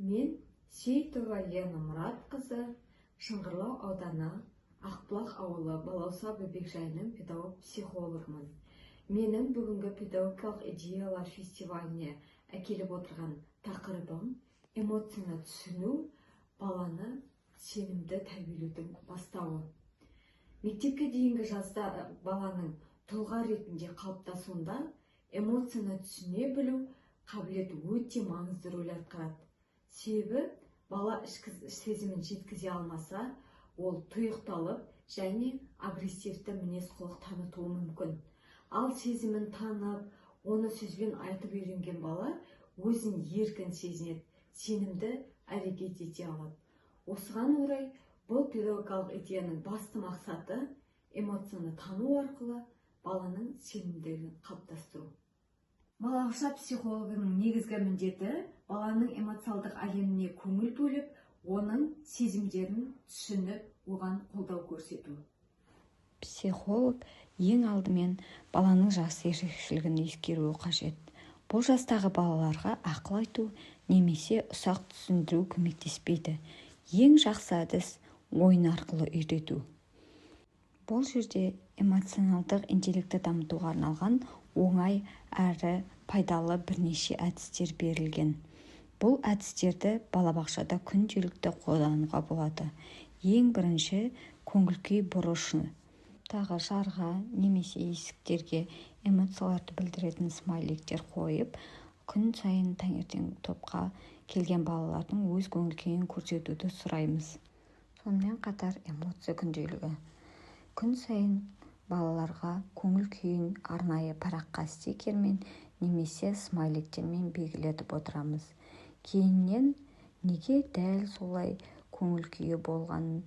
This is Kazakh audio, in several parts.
Мен Сейтова Лена Мұратқызы, Шыңғырлау ауданы, Ақбұлақ ауылы Балауса бөбекжайының педагог-психологымын. Менің бүгінгі педагогикалық идеялар фестиваліне әкеліп отырған тақырыбым эмоцияны түсіну, баланы сенімді тәрбиелеудің бастауы. Мектепке дейінгі жазда баланың тұлға ретінде қалыптасуында эмоцияны түсіне білу қабілеті өте маңызды рөл атқарады. Себебі бала ішкі сезімін жеткізе алмаса, ол тұйықталып және агрессивті мінез-құлық танытуы мүмкін. Ал сезімін танып, оны сөзбен айтып үйренген бала өзін еркін сезінеді, сенімді әрекет ете алады. Осыған орай, бұл педагогикалық идеяның басты мақсаты эмоцияны тану арқылы баланың сенімділігін қалыптастыру. Балабақша психологының негізгі міндеті баланың эмоциалдық әлеміне көңіл бөліп, оның сезімдерін түсініп, оған қолдау көрсету. Психолог ең алдымен баланың жас ерекшелігін ескеруі қажет. Бұл жастағы балаларға ақыл айту немесе ұсақ түсіндіру көмектеспейді. Ең жақсы әдіс ойын арқылы үйрету. Бұл жерде эмоционалдық интеллекті дамытуға арналған оңай әрі пайдалы бірнеше әдістер берілген. Бұл әдістерді балабақшада күнделікті қолдануға болады. Ең бірінші көңіл-күй бұрышы. Тағы жарға немесе есіктерге эмоцияларды білдіретін смайликтер қойып, күн сайын таңертең топқа келген балалардың өз көңіл-күйін көрсетуді сұраймыз. Сонымен қатар эмоция күнделігі. Күн сайын балаларға көңіл-күйін арнайы параққа стикермен немесе смайликтермен белгілетіп отырамыз. Кейіннен неге дәл солай көңіл-күйі болғанын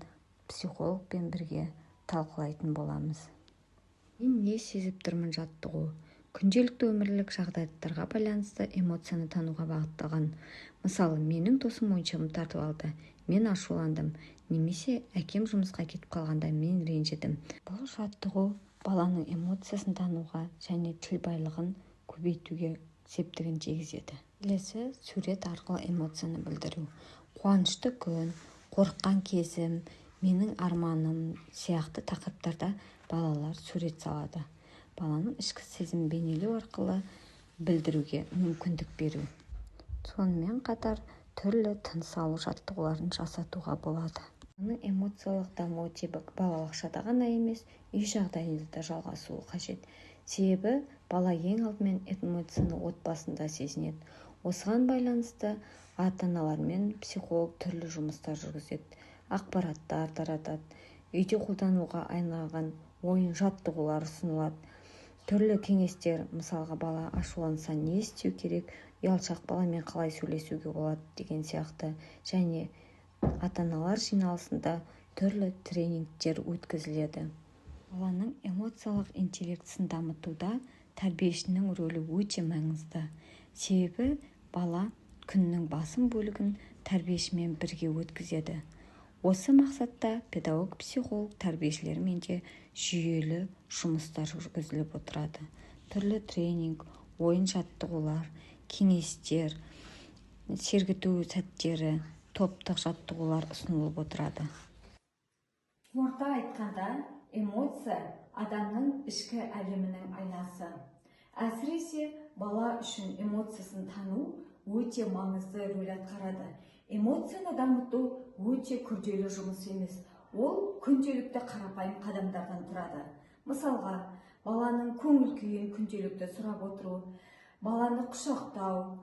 психологпен бірге талқылайтын боламыз. Мен не сезіп тұрмын жаттығу? Күнделікті өмірлік жағдаяттарға байланысты эмоцияны тануға бағытталған. Мысалы, менің досым ойыншығын тартып алды. Мен ашуландым. Немесе әкем жұмысқа кетіп қалғанда мен ренжідім. Бұл жаттығу баланың эмоциясын тануға және тіл байлығын көбейтуге септігін тигізеді. Келесі сурет арқылы эмоцияны білдіру. Қуанышты күн, қорыққан кезім, менің арманым сияқты тақырыптарда балалар сурет салады. Баланың ішкі сезімін бейнелеу арқылы білдіруге мүмкіндік беру. Сонымен қатар түрлі тыныс алу жаттығуларын жасатуға болады. Баланың эмоциялық дамуы тек балабақшада ғана емес, үй жағдайында да жалғасуы қажет. Себебі бала ең алдымен эмоцияны отбасында сезінеді. Осыған байланысты ата-аналар мен психолог түрлі жұмыстар жүргізеді, ақпараттар таратады, үйде қолдануға айналған ойын жаттығулар ұсынылады. Түрлі кеңестер, мысалға бала ашуланса не істеу керек, ұялшақ баламен қалай сөйлесуге болады деген сияқты, және ата-аналар жиналысында түрлі тренингтер өткізіледі. Баланың эмоциялық интеллектісін дамытуда тәрбиешінің рөлі өте маңызды. Себебі бала күннің басым бөлігін тәрбиешімен бірге өткізеді. Осы мақсатта педагог-психолог тәрбиешілермен де жүйелі жұмыстар жүргізіліп отырады. Түрлі тренинг, ойын жаттығулар, кеңестер, сергіту сәттері, топтық жаттығулар ұсынылып отырады. Қорыта айтқанда, эмоция адамның ішкі әлемінің айнасы. Әсіресе бала үшін эмоциясын тану өте маңызды рөл атқарады. Эмоцияны дамыту өте күрделі жұмыс емес. Ол күнделікті қарапайым қадамдардан тұрады. Мысалға, баланың көңіл-күйін күнделікті сұрап отыру, баланы құшақтау,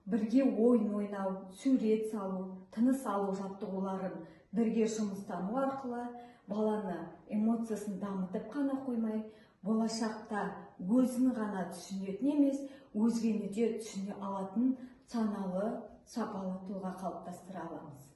бірге ойын ойнау, сурет салу, тыныс алу жаттығуларын бірге жұмыстану арқылы баланы эмоциясын дамытып қана қоймай, болашақта өзін ғана түсінетін емес, өзгені де түсіне алатын саналы, сапалы тұлға қалыптастыра аламыз.